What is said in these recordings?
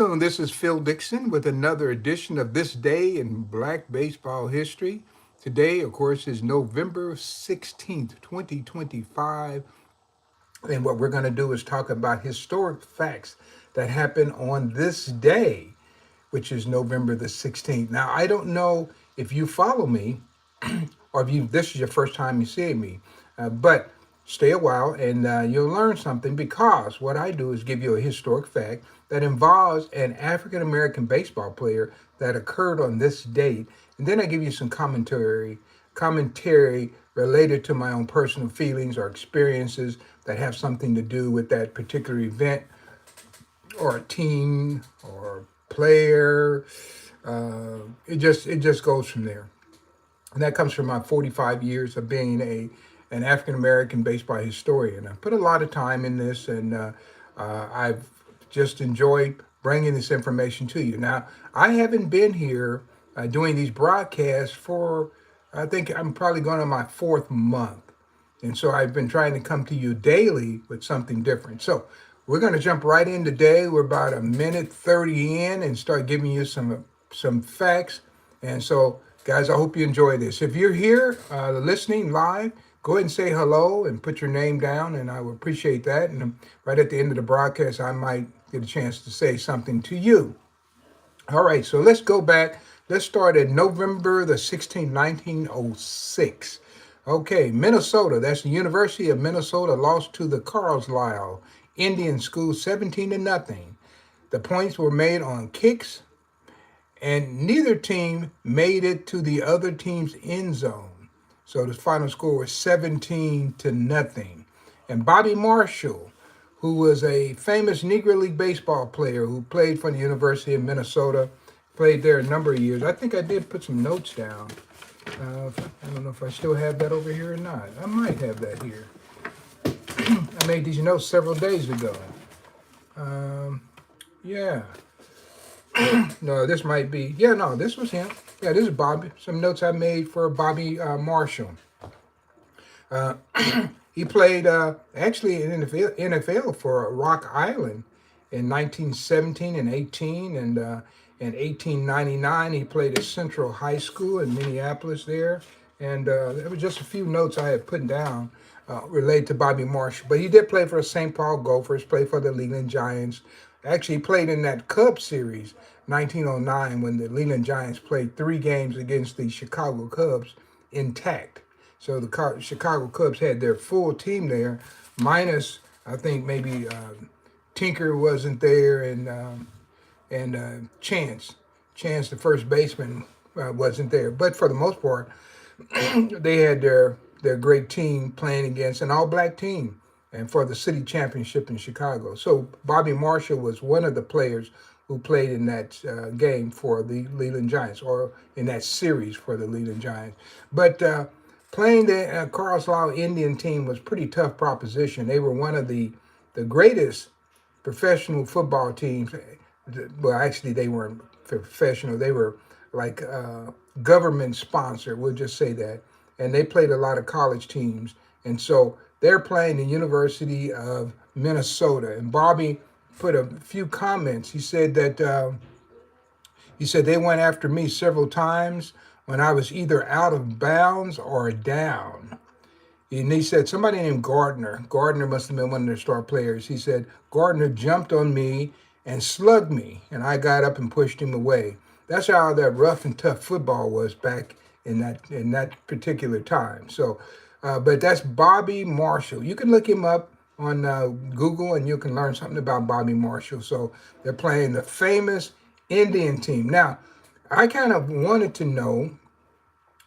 This is Phil Dixon with another edition of This Day in Black Baseball History. Today, of course, is November 16th, 2025. And what we're going to do is talk about historic facts that happened on this day, which is November the 16th. Now, I don't know if you follow me or if this is your first time you see me, but stay a while and you'll learn something because what I do is give you a historic fact that involves an African American baseball player that occurred on this date, and then I give you some commentary related to my own personal feelings or experiences that have something to do with that particular event or a team or player. It just goes from there. And that comes from my 45 years of being an African American baseball historian. I put a lot of time in this, and I've just enjoyed bringing this information to you. Now, I haven't been here doing these broadcasts for, I think I'm probably going on my fourth month. And so I've been trying to come to you daily with something different. So we're going to jump right in today. We're about a minute 30 in and start giving you some facts. And so, guys, I hope you enjoy this. If you're here listening live, go ahead and say hello and put your name down, and I would appreciate that. And right at the end of the broadcast, I might get a chance to say something to you. All right, so let's go back. Let's start at November the 16th, 1906. Okay, Minnesota, that's the University of Minnesota, lost to the Carlisle Indian School 17-0. The points were made on kicks, and neither team made it to the other team's end zone. So the final score was 17-0. And Bobby Marshall, who was a famous Negro League baseball player who played for the University of Minnesota, played there a number of years. I think I did put some notes down. I don't know if I still have that over here or not. I might have that here. I made these notes several days ago. Yeah. No, this might be. Yeah, no, this was him. Yeah, this is Bobby. Some notes I made for Bobby Marshall. Uh, he played actually in the NFL for Rock Island in 1917 and 18, and in 1899 he played at Central High School in Minneapolis there. And there were just a few notes I had put down related to Bobby Marshall. But he did play for the St. Paul Gophers, played for the Leland Giants. Actually, he played in that Cubs series, 1909, when the Leland Giants played 3 games against the Chicago Cubs intact. So the Chicago Cubs had their full team there, minus, I think, maybe Tinker wasn't there, and Chance, the first baseman, wasn't there. But for the most part, they had their great team playing against an all-black team and for the city championship in Chicago. So Bobby Marshall was one of the players who played in that game for the Leland Giants, or in that series for the Leland Giants. But playing the Carlisle Indian team was a pretty tough proposition. They were one of the greatest professional football teams. Well, actually, they weren't professional. They were like government sponsored, we'll just say that. And they played a lot of college teams. And so they're playing the University of Minnesota. And Bobby put a few comments. He said that they went after me several times when I was either out of bounds or down. And he said somebody named Gardner. Gardner must have been one of their star players. He said Gardner jumped on me and slugged me, and I got up and pushed him away. That's how that rough and tough football was back in that particular time. So, but that's Bobby Marshall. You can look him up on Google, and you can learn something about Bobby Marshall. So they're playing the famous Indian team. Now, I kind of wanted to know,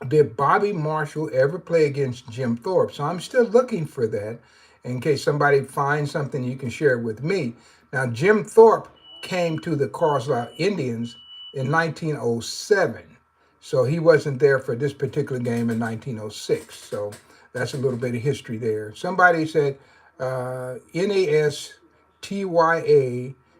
did Bobby Marshall ever play against Jim Thorpe? So I'm still looking for that. In case somebody finds something, you can share it with me. Now, Jim Thorpe came to the Carlisle Indians in 1907. So he wasn't there for this particular game in 1906. So that's a little bit of history there. Somebody said NASTYA.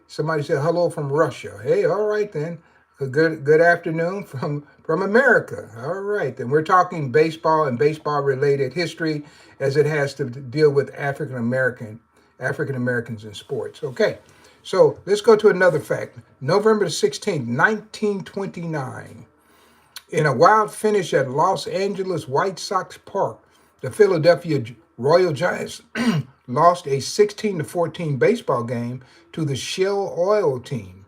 Somebody said hello from Russia. Hey, all right then. Good afternoon from America. All right, then we're talking baseball and baseball related history as it has to deal with African Americans in sports. Okay, So let's go to another fact. November 16th, 1929. In a wild finish at Los Angeles White Sox Park, the Philadelphia Royal Giants lost a 16 to 14 baseball game to the Shell Oil team.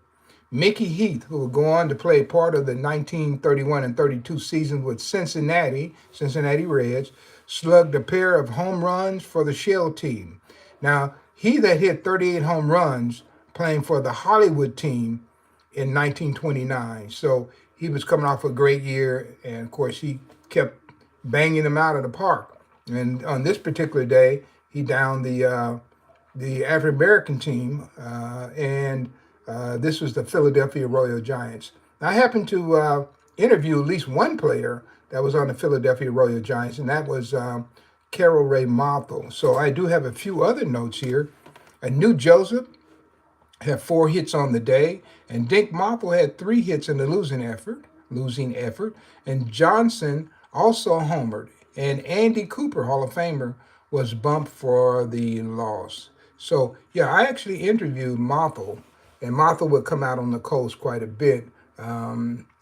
Mickey Heath, who would go on to play part of the 1931 and 32 season with Cincinnati Reds, slugged a pair of home runs for the Shell team. Now, he that hit 38 home runs playing for the Hollywood team in 1929. So he was coming off a great year, and of course, he kept banging them out of the park. And on this particular day, he downed the African American team, and this was the Philadelphia Royal Giants. I happened to interview at least one player that was on the Philadelphia Royal Giants, and that was Carol Ray Mothel. So I do have a few other notes here. A new Joseph had 4 hits on the day, and Dink Mothel had 3 hits in the losing effort, and Johnson also homered, and Andy Cooper, Hall of Famer, was bumped for the loss. So yeah, I actually interviewed Mothel, and Mothel would come out on the coast quite a bit.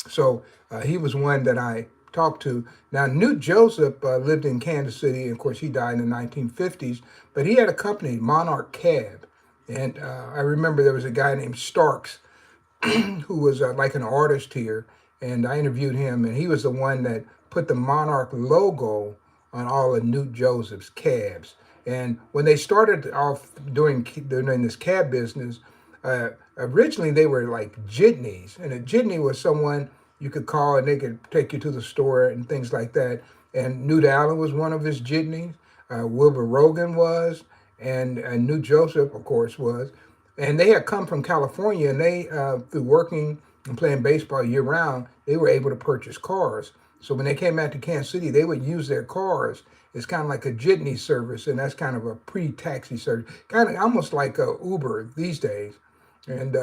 So he was one that I talked to. Now, Newt Joseph lived in Kansas City, and of course he died in the 1950s, but he had a company, Monarch Cab. And I remember there was a guy named Starks who was like an artist here, and I interviewed him, and he was the one that put the Monarch logo on all of Newt Joseph's cabs. And when they started off doing this cab business, originally they were like jitneys, and a jitney was someone you could call and they could take you to the store and things like that. And Newt Allen was one of his jitneys. Wilbur Rogan was, and Newt Joseph, of course, was. And they had come from California, and they, through working and playing baseball year round, they were able to purchase cars. So when they came out to Kansas City, they would use their cars. It's kind of like a jitney service, and that's kind of a pre-taxi service, kind of almost like a Uber these days. And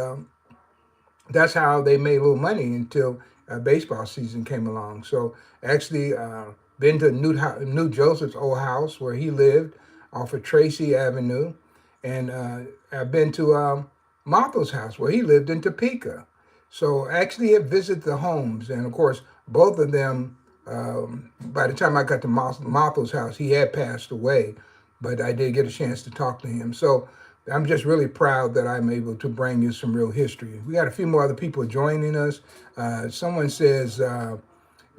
that's how they made a little money until baseball season came along. So actually, been to Newt Joseph's old house where he lived off of Tracy Avenue, and I've been to Martha's house where he lived in Topeka. So actually, have visited the homes, and of course, both of them. By the time I got to Martha's house, he had passed away, but I did get a chance to talk to him. So I'm just really proud that I'm able to bring you some real history. We got a few more other people joining us. Someone says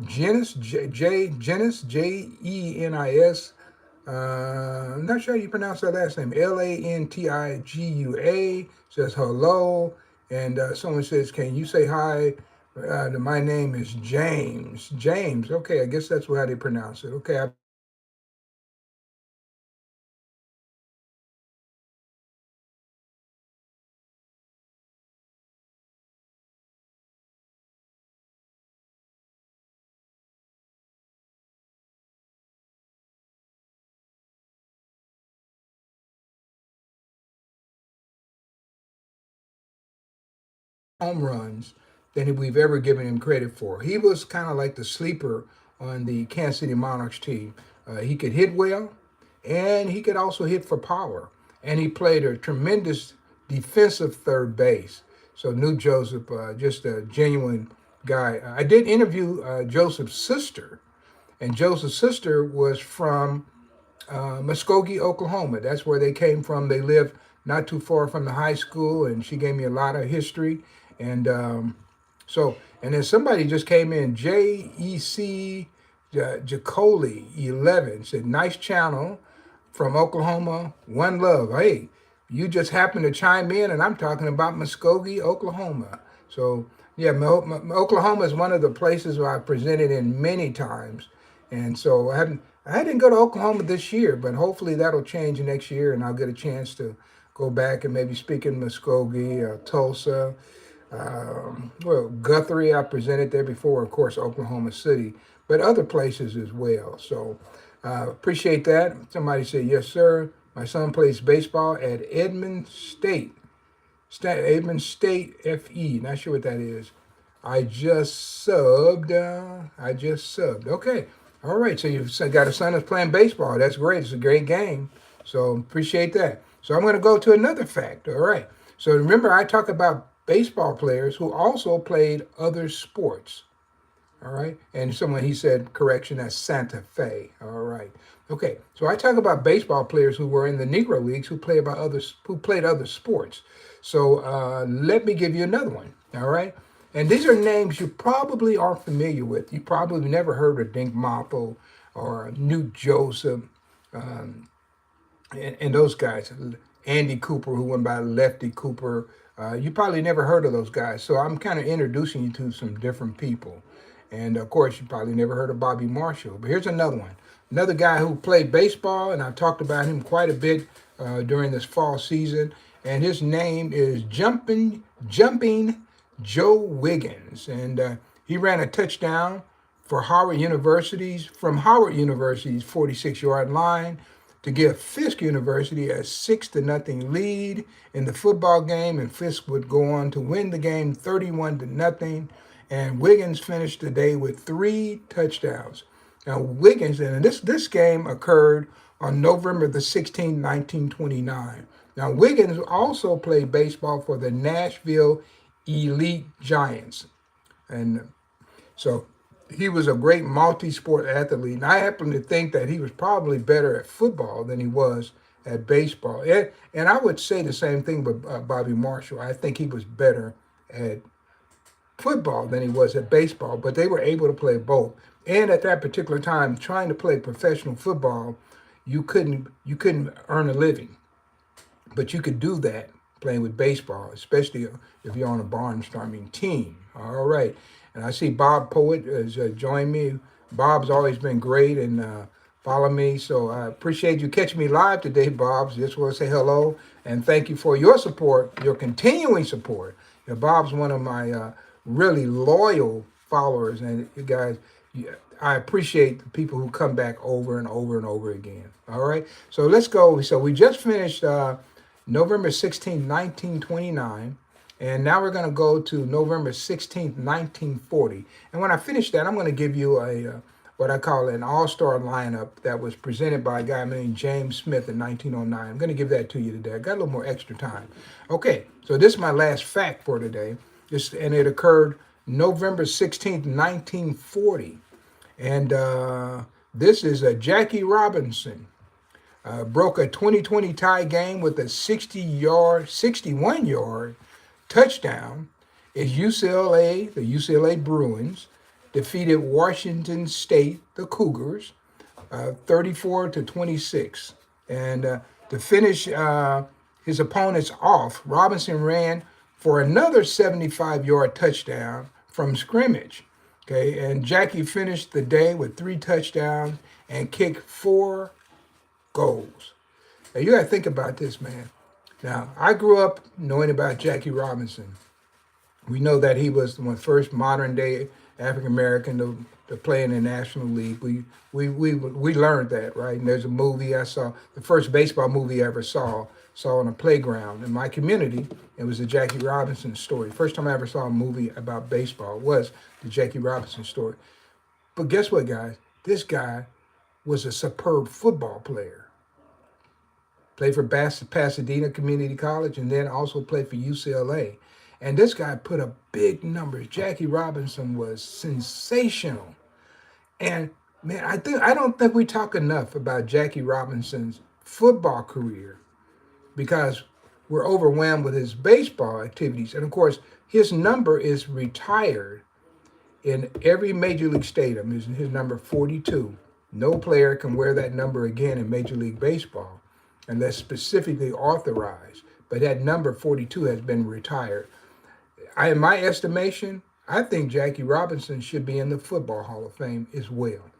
Jenis, Jenis. I'm not sure how you pronounce that last name. Lantigua says hello. And someone says, can you say hi? My name is James. James. Okay, I guess that's how they pronounce it. Okay, home runs than we've ever given him credit for. He was kind of like the sleeper on the Kansas City Monarchs team. He could hit well, and he could also hit for power. And he played a tremendous defensive third base. So Newt Joseph, just a genuine guy. I did interview Joseph's sister, and Joseph's sister was from Muskogee, Oklahoma. That's where they came from. They lived not too far from the high school, and she gave me a lot of history. And and then somebody just came in, JEC Jacoli 11, said, nice channel from Oklahoma, one love. Hey, you just happened to chime in, and I'm talking about Muskogee, Oklahoma. So, yeah, Oklahoma is one of the places where I've presented in many times. And so I didn't go to Oklahoma this year, but hopefully that'll change next year, and I'll get a chance to go back and maybe speak in Muskogee, Tulsa. Guthrie, I presented there before, of course, Oklahoma City, but other places as well. So appreciate that. Somebody said, yes, sir. My son plays baseball at Edmond State FE. Not sure what that is. I just subbed. Okay. All right. So you've got a son that's playing baseball. That's great. It's a great game. So appreciate that. So I'm going to go to another fact. All right. So remember, I talk about baseball players who also played other sports. All right. And someone, he said, correction, that's Santa Fe. All right. Okay. So I talk about baseball players who were in the Negro Leagues who played other sports. So let me give you another one. All right. And these are names you probably aren't familiar with. You probably never heard of Dink Motho or Newt Joseph, and those guys, Andy Cooper, who went by Lefty Cooper. You probably never heard of those guys. So I'm kind of introducing you to some different people. And of course, you probably never heard of Bobby Marshall. But here's another one. Another guy who played baseball, and I've talked about him quite a bit during this fall season. And his name is Jumping Joe Wiggins. And he ran a touchdown for Howard University's 46-yard line to give Fisk University a 6-0 lead in the football game, and Fisk would go on to win the game 31-0. And Wiggins finished the day with 3 touchdowns. Now Wiggins, and this game occurred on November the 16th, 1929. Now Wiggins also played baseball for the Nashville Elite Giants, and so he was a great multi-sport athlete. And I happen to think that he was probably better at football than he was at baseball. And I would say the same thing with Bobby Marshall. I think he was better at football than he was at baseball, but they were able to play both. And at that particular time, trying to play professional football, you couldn't earn a living, but you could do that playing with baseball, especially if you're on a barnstorming team. All right. And I see Bob Poet has joined me. Bob's always been great and follow me. So I appreciate you catching me live today, Bob. Just want to say hello and thank you for your support, your continuing support. Bob's one of my really loyal followers. And you guys, I appreciate the people who come back over and over and over again. All right. So let's go. So we just finished November 16, 1929. And now we're going to go to November 16th, 1940. And when I finish that, I'm going to give you a what I call an all-star lineup that was presented by a guy named James Smith in 1909. I'm going to give that to you today. I got a little more extra time. Okay, so this is my last fact for today. And it occurred November 16th, 1940. And this is Jackie Robinson. Broke a 20-20 tie game with a 61-yard touchdown as the UCLA Bruins, defeated Washington State, the Cougars, 34-26. And to finish his opponents off, Robinson ran for another 75-yard touchdown from scrimmage. Okay, and Jackie finished the day with 3 touchdowns and kicked 4 goals. Now you got to think about this, man. Now, I grew up knowing about Jackie Robinson. We know that he was the first modern-day African-American to play in the National League. We learned that, right? And there's a movie I saw, the first baseball movie I ever saw on a playground in my community. It was the Jackie Robinson story. First time I ever saw a movie about baseball was the Jackie Robinson story. But guess what, guys? This guy was a superb football player. Played for Pasadena Community College and then also played for UCLA. And this guy put up big numbers. Jackie Robinson was sensational. And man, I don't think we talk enough about Jackie Robinson's football career because we're overwhelmed with his baseball activities. And of course, his number is retired in every Major League stadium. His number 42. No player can wear that number again in Major League Baseball unless specifically authorized. But that number 42 has been retired. In my estimation, I think Jackie Robinson should be in the Football Hall of Fame as well.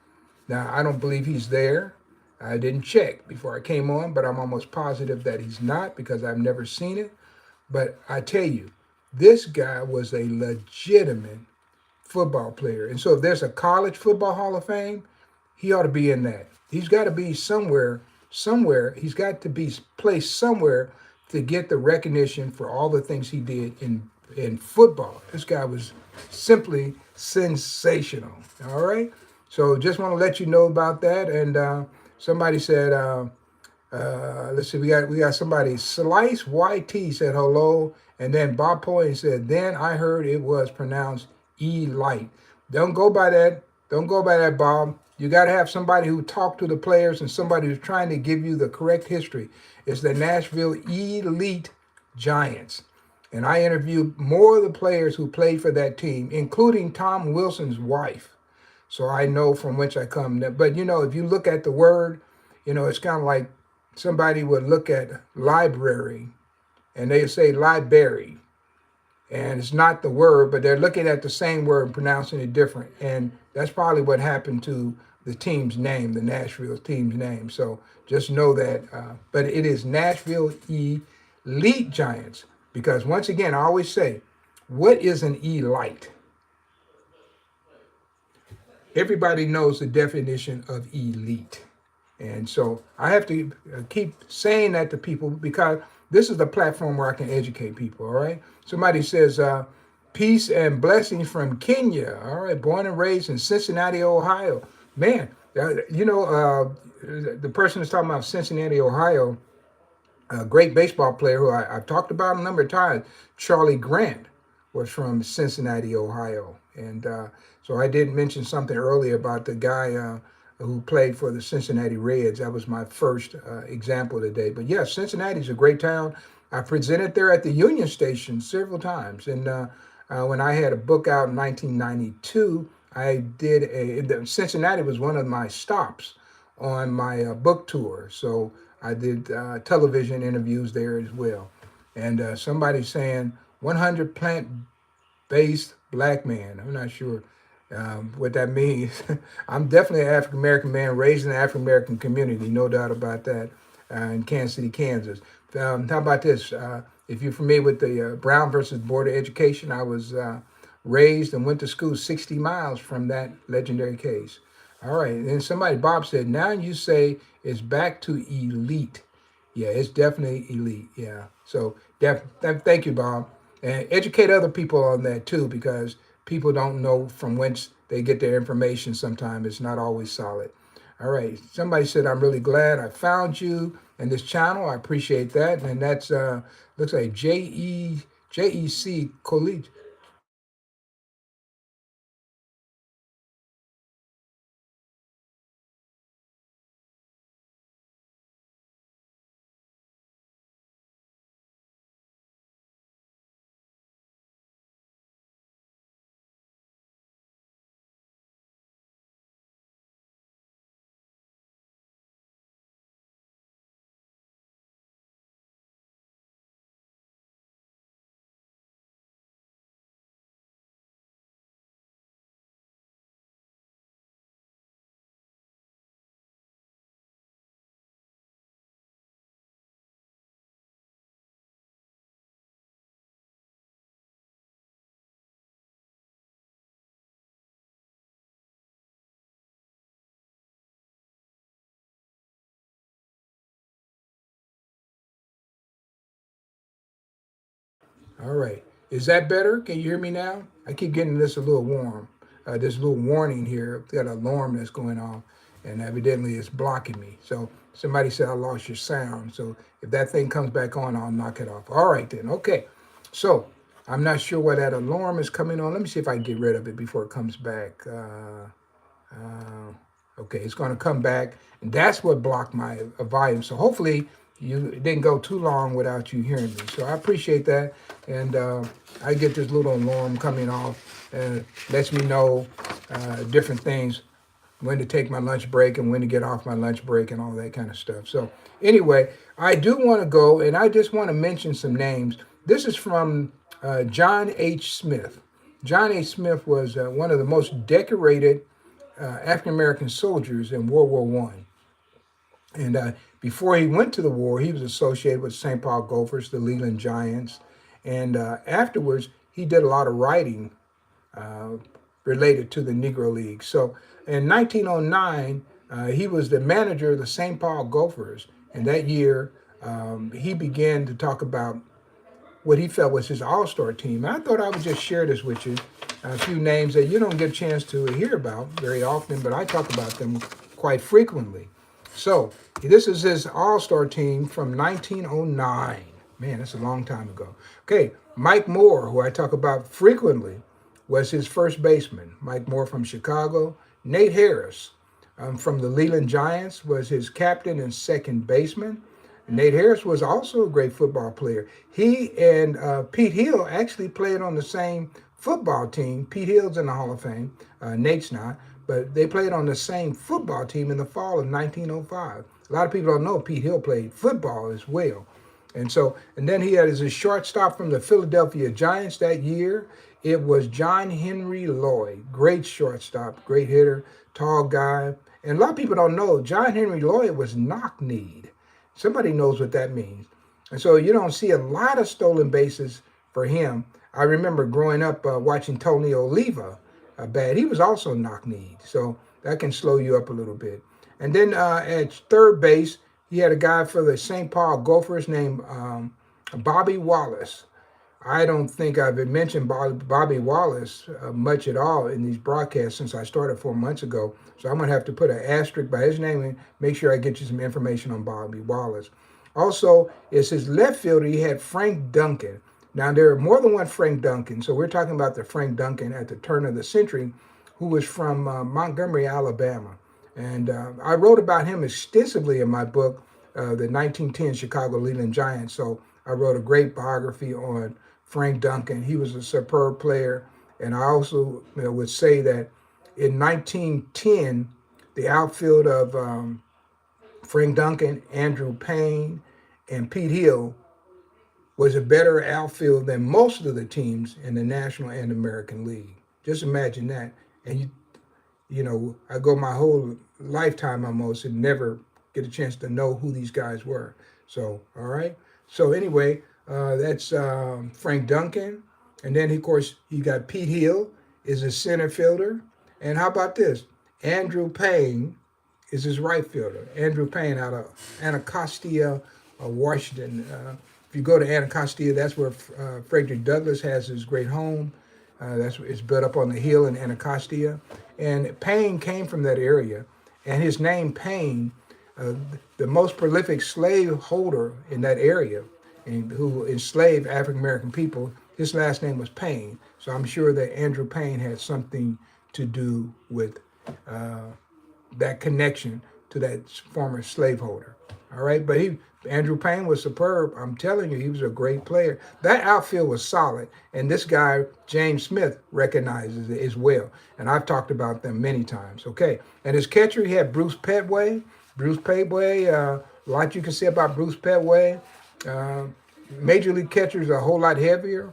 Now, I don't believe he's there. I didn't check before I came on, but I'm almost positive that he's not because I've never seen it. But I tell you, this guy was a legitimate football player. And so if there's a college football Hall of Fame, he ought to be in that. He's got to be somewhere. He's got to be placed somewhere to get the recognition for all the things he did in football. This guy was simply sensational. All right. So just want to let you know about that. And somebody said, Let's see, we got somebody. Slice YT said hello, and then Bob Poy said, then I heard it was pronounced E light. Don't go by that. Don't go by that, Bob. You got to have somebody who talked to the players and somebody who's trying to give you the correct history. It's the Nashville Elite Giants. And I interviewed more of the players who played for that team, including Tom Wilson's wife. So I know from which I come. But if you look at the word, it's kind of like somebody would look at library and they say library. And it's not the word, but they're looking at the same word and pronouncing it different. And that's probably what happened to the team's name, the Nashville team's name. So just know that. But it is Nashville Elite Giants. Because once again, I always say, what is an elite? Everybody knows the definition of elite. And so I have to keep saying that to people because this is the platform where I can educate people, all right? Somebody says, peace and blessings from Kenya, all right? Born and raised in Cincinnati, Ohio. Man, the person is talking about Cincinnati, Ohio, a great baseball player who I've talked about a number of times, Charlie Grant, was from Cincinnati, Ohio. And so I did mention something earlier about the guy who played for the Cincinnati Reds. That was my first example today. But yes, Cincinnati's a great town. I presented there at the Union Station several times. And when I had a book out in 1992, Cincinnati was one of my stops on my book tour. So I did television interviews there as well. And somebody saying 100 plant-based black man. I'm not sure what that means. I'm definitely an African-American man raised in the African-American community, no doubt about that, in Kansas City, Kansas. How about this? If you're familiar with the Brown versus Board of Education, I was raised and went to school 60 miles from that legendary case. All right, and then Bob said, now you say it's back to elite. Yeah, it's definitely elite. Yeah. So thank you, Bob. And educate other people on that too, because people don't know from whence they get their information sometimes. It's not always solid. All right. Somebody said, I'm really glad I found you and this channel. I appreciate that. And that's looks like JEC College. All right. Is that better? Can you hear me now? I keep getting this a little warm. This little warning here. Got an alarm that's going off, and evidently it's blocking me. So somebody said I lost your sound. So if that thing comes back on, I'll knock it off. All right then. Okay. So I'm not sure why that alarm is coming on. Let me see if I can get rid of it before it comes back. Okay, it's going to come back, and that's what blocked my volume. So hopefully it didn't go too long without you hearing me. So I appreciate that, and I get this little alarm coming off, and lets me know different things, when to take my lunch break and when to get off my lunch break and all that kind of stuff. So anyway, I do want to go, and I just want to mention some names. This is from John H. Smith. John H. Smith was one of the most decorated African-American soldiers in World War One. And before he went to the war, he was associated with St. Paul Gophers, the Leland Giants. And afterwards, he did a lot of writing related to the Negro League. So in 1909, he was the manager of the St. Paul Gophers. And that year, he began to talk about what he felt was his all-star team. And I thought I would just share this with you, a few names that you don't get a chance to hear about very often, but I talk about them quite frequently. So this is his All-Star team from 1909. Man, that's a long time ago. Okay, Mike Moore, who I talk about frequently, was his first baseman. Mike Moore from Chicago. Nate Harris from the Leland Giants was his captain and second baseman. Nate Harris was also a great football player. He and Pete Hill actually played on the same football team. Pete Hill's in the Hall of Fame. Nate's not. But they played on the same football team in the fall of 1905. A lot of people don't know Pete Hill played football as well. And then he had as a shortstop from the Philadelphia Giants that year. It was John Henry Lloyd, great shortstop, great hitter, tall guy. And a lot of people don't know John Henry Lloyd was knock-kneed. Somebody knows what that means. And so you don't see a lot of stolen bases for him. I remember growing up watching Tony Oliva bat. He was also knock-kneed, so that can slow you up a little bit. And then at third base, he had a guy for the St. Paul Gophers named Bobby Wallace. I don't think I've mentioned Bobby Wallace much at all in these broadcasts since I started 4 months ago. So I'm going to have to put an asterisk by his name and make sure I get you some information on Bobby Wallace. Also, as his left fielder, he had Frank Duncan. Now, there are more than one Frank Duncan. So we're talking about the Frank Duncan at the turn of the century, who was from Montgomery, Alabama. And I wrote about him extensively in my book, the 1910 Chicago Leland Giants. So I wrote a great biography on Frank Duncan. He was a superb player. And I also would say that in 1910, the outfield of Frank Duncan, Andrew Payne, and Pete Hill was a better outfield than most of the teams in the National and American League. Just imagine that. And I go my whole lifetime almost and never get a chance to know who these guys were. So, all right. So anyway, that's Frank Duncan. And then, of course, you got Pete Hill is a center fielder. And how about this? Andrew Payne is his right fielder. Andrew Payne out of Anacostia, Washington. If you go to Anacostia, that's where Frederick Douglass has his great home. It's built up on the hill in Anacostia. And Payne came from that area. And his name, Payne, the most prolific slave holder in that area, and who enslaved African-American people, his last name was Payne. So I'm sure that Andrew Payne had something to do with that connection to that former slaveholder. All right, but Andrew Payne was superb. I'm telling you, he was a great player. That outfield was solid, and this guy, James Smith, recognizes it as well. And I've talked about them many times. Okay, and his catcher, he had Bruce Petway. Bruce Petway, a lot you can say about Bruce Petway. Major league catchers are a whole lot heavier.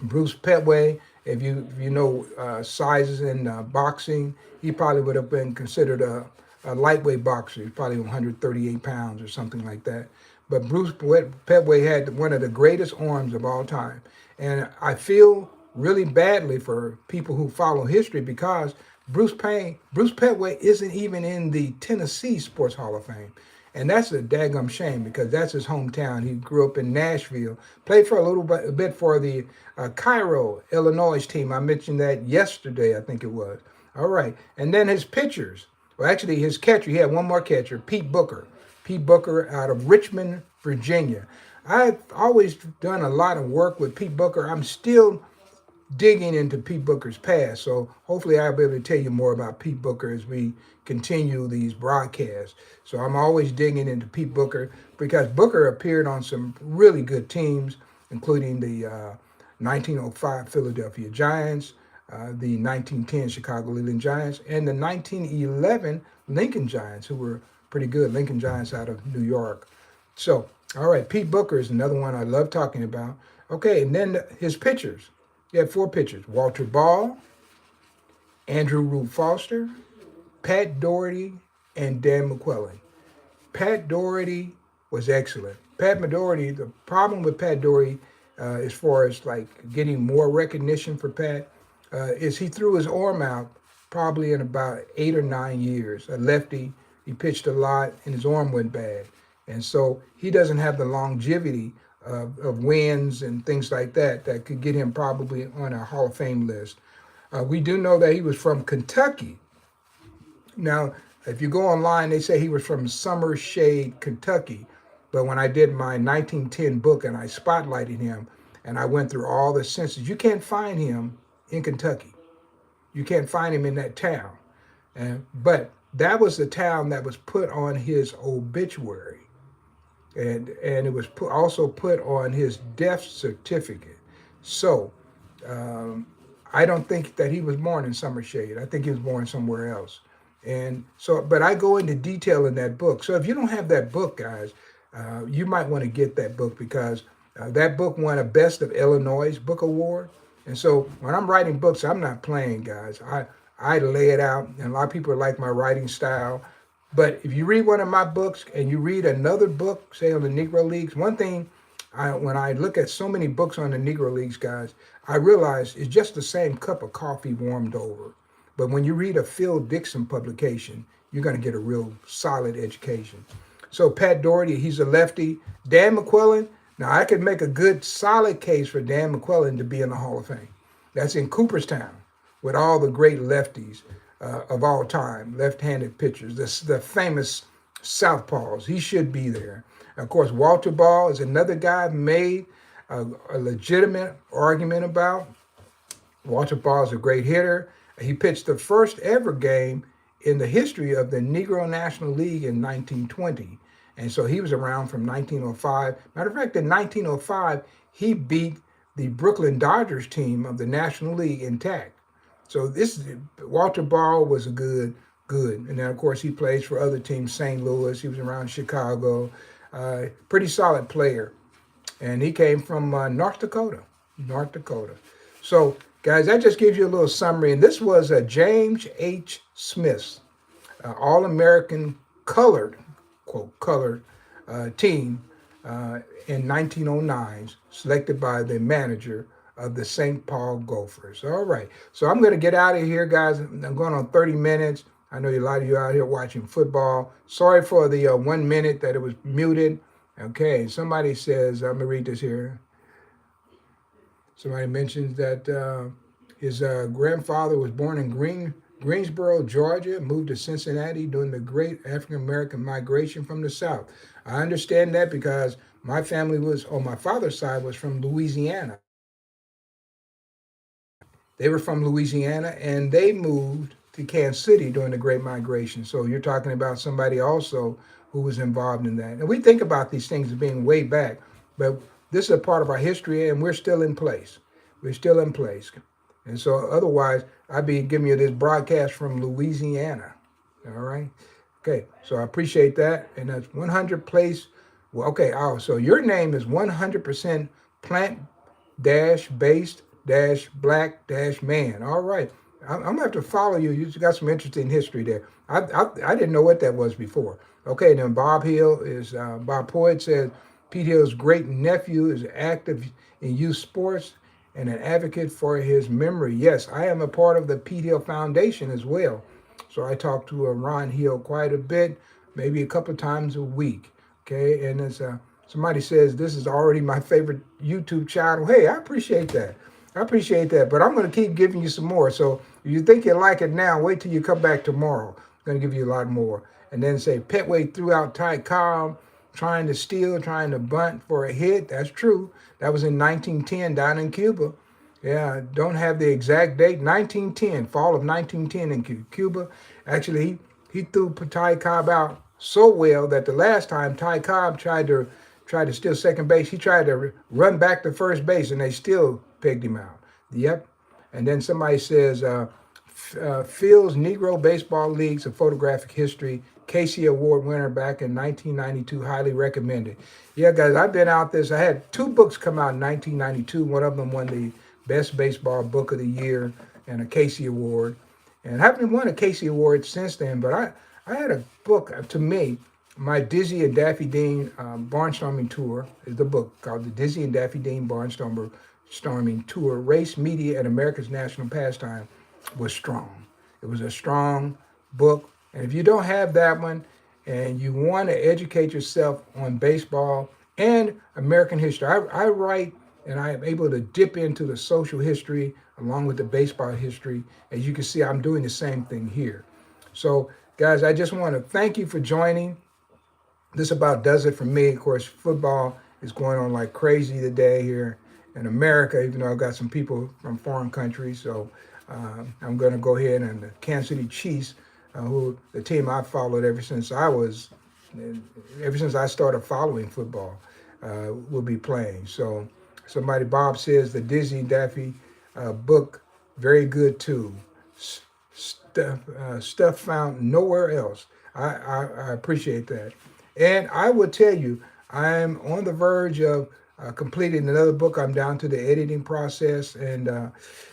Bruce Petway, if you know sizes in boxing, he probably would have been considered a lightweight boxer. He's probably 138 pounds or something like that. But Bruce Petway had one of the greatest arms of all time. And I feel really badly for people who follow history because Bruce Petway isn't even in the Tennessee Sports Hall of Fame. And that's a daggum shame because that's his hometown. He grew up in Nashville, played for a bit for the Cairo, Illinois team. I mentioned that yesterday, I think it was. All right. And then his pitchers. Well, actually, his catcher, he had one more catcher, Pete Booker. Pete Booker out of Richmond, Virginia. I've always done a lot of work with Pete Booker. I'm still digging into Pete Booker's past. So hopefully I'll be able to tell you more about Pete Booker as we continue these broadcasts. So I'm always digging into Pete Booker because Booker appeared on some really good teams, including the 1905 Philadelphia Giants, the 1910 Chicago Leland Giants, and the 1911 Lincoln Giants, who were pretty good. Lincoln Giants out of New York. So, all right, Pete Booker is another one I love talking about. Okay, and then his pitchers. He had four pitchers: Walter Ball, Andrew Rube Foster, Pat Doherty, and Dan McClellan. Pat Doherty was excellent. Pat Doherty, the problem with Pat Doherty, as far as like getting more recognition for Pat, is he threw his arm out probably in about 8 or 9 years. A lefty, he pitched a lot, and his arm went bad. And so he doesn't have the longevity of wins and things like that could get him probably on a Hall of Fame list. We do know that he was from Kentucky. Now, If you go online, they say he was from Summer Shade, Kentucky. But when I did my 1910 book and I spotlighted him and I went through all the census, you can't find him in Kentucky. You can't find him in that town. But that was the town that was put on his obituary, and it was also put on his death certificate. So I don't think that he was born in Summer Shade. I think he was born somewhere else. And so, but I go into detail in that book. So if you don't have that book, guys, you might want to get that book because that book won a Best of Illinois Book Award. And so when I'm writing books, I'm not playing, guys. I lay it out, and a lot of people like my writing style. But if you read one of my books and you read another book, say on the Negro Leagues, one thing when I look at so many books on the Negro Leagues, guys, I realize it's just the same cup of coffee warmed over. But when you read a Phil Dixon publication, you're going to get a real solid education. So Pat Doherty, he's a lefty. Dan McQuillan, now I could make a good solid case for Dan McQuillan to be in the Hall of Fame. That's in Cooperstown with all the great lefties of all time, left-handed pitchers, the famous southpaws. He should be there. Of course, Walter Ball is another guy made a legitimate argument about. Walter Ball is a great hitter. He pitched the first ever game in the history of the Negro National League in 1920. And so he was around from 1905. Matter of fact, in 1905, he beat the Brooklyn Dodgers team of the National League intact. So this Walter Ball was a good. And then, of course, he plays for other teams, St. Louis. He was around Chicago. Pretty solid player. And he came from North Dakota. So, guys, that just gives you a little summary. And this was a James H. Smith, All-American colored, quote, colored team in 1909, selected by the manager of the St. Paul Gophers. All right. So I'm going to get out of here, guys. I'm going on 30 minutes. I know a lot of you out here watching football. Sorry for the 1 minute that it was muted. Okay. Somebody says, I'm going to read this here. Somebody mentions that his grandfather was born in Greensboro, Georgia, moved to Cincinnati during the great African-American migration from the South. I understand that because my family was, on my father's side, was from Louisiana. They were from Louisiana, and they moved to Kansas City during the Great Migration. So you're talking about somebody also who was involved in that. And we think about these things as being way back, but this is a part of our history, and we're still in place. We're still in place. And so otherwise, I'd be giving you this broadcast from Louisiana. All right? Okay, so I appreciate that. And that's 100 place. Well, okay, so your name is 100% plant-based black man. All right. I'm going to have to follow you. You got some interesting history there. I didn't know what that was before. Okay, then Bob Poet says, Pete Hill's great nephew is active in youth sports and an advocate for his memory. Yes, I am a part of the Pete Hill Foundation as well. So I talk to Ron Hill quite a bit, maybe a couple of times a week. Okay, and it's somebody says this is already my favorite YouTube channel. Hey, I appreciate that. But I'm going to keep giving you some more. So if you think you like it now, wait till you come back tomorrow. I'm going to give you a lot more. And then say, Petway threw out Ty Cobb, trying to bunt for a hit. That's true. That was in 1910 down in Cuba. Yeah, don't have the exact date. 1910, fall of 1910 in Cuba. Actually, he threw Ty Cobb out so well that the last time Ty Cobb tried to steal second base, he tried to run back to first base, and they still pegged him out. Yep. And then somebody says, Phil's Negro Baseball Leagues of Photographic History, Casey Award winner back in 1992, highly recommended. Yeah, guys, I've been out this. I had 2 books come out in 1992. One of them won the Best Baseball Book of the Year and a Casey Award. And I haven't won a Casey Award since then, but I had a book, to me, my Dizzy and Daffy Dean Barnstorming Tour is the book called The Dizzy and Daffy Dean Barnstorming Tour, Race, Media, and America's National Pastime, was strong. It was a strong book. And if you don't have that one and you want to educate yourself on baseball and American history, I write and I am able to dip into the social history along with the baseball history. As you can see, I'm doing the same thing here. So Guys, I just want to thank you for joining. This about does it for me. Of course, football is going on like crazy today here in America, even though I've got some people from foreign countries. So I'm going to go ahead and the Kansas City Chiefs, who the team I followed ever since I started following football, will be playing. So somebody, Bob says the Disney Daffy book, very good too. Stuff found nowhere else. I appreciate that. And I will tell you, I'm on the verge of completing another book. I'm down to the editing process. And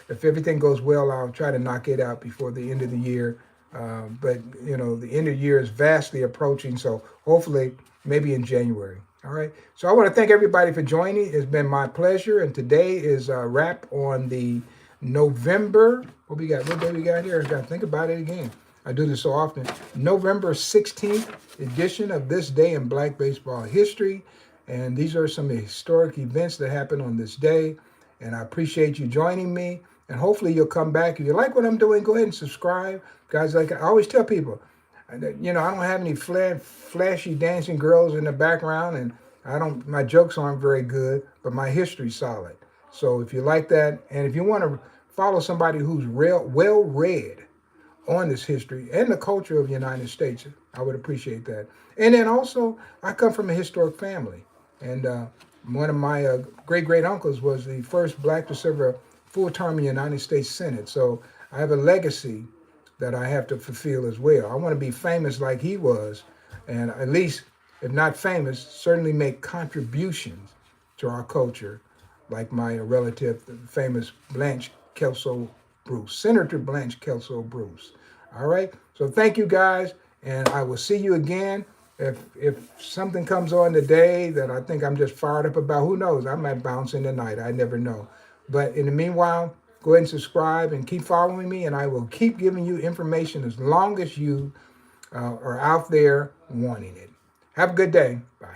if everything goes well, I'll try to knock it out before the end of the year. But, the end of the year is vastly approaching. So hopefully, maybe in January. All right. So I want to thank everybody for joining. It's been my pleasure. And today is a wrap on the November. What we got? What day we got here? I got to think about it again. I do this so often. November 16th edition of This Day in Black Baseball History. And these are some historic events that happened on this day. And I appreciate you joining me. And hopefully you'll come back. If you like what I'm doing, go ahead and subscribe. Guys, like I always tell people, I don't have any flashy dancing girls in the background. And my jokes aren't very good, but my history's solid. So if you like that, and if you want to follow somebody who's well read on this history and the culture of the United States, I would appreciate that. And then also, I come from a historic family. And one of my great uncles was the first black to serve a full term in the United States Senate. So I have a legacy that I have to fulfill as well. I want to be famous like he was, and at least, if not famous, certainly make contributions to our culture, like my relative, the famous Blanche Kelso Bruce, Senator Blanche Kelso Bruce. All right. So thank you guys, and I will see you again. If something comes on today that I think I'm just fired up about, who knows? I might bounce in the night. I never know. But in the meanwhile, go ahead and subscribe and keep following me, and I will keep giving you information as long as you are out there wanting it. Have a good day. Bye.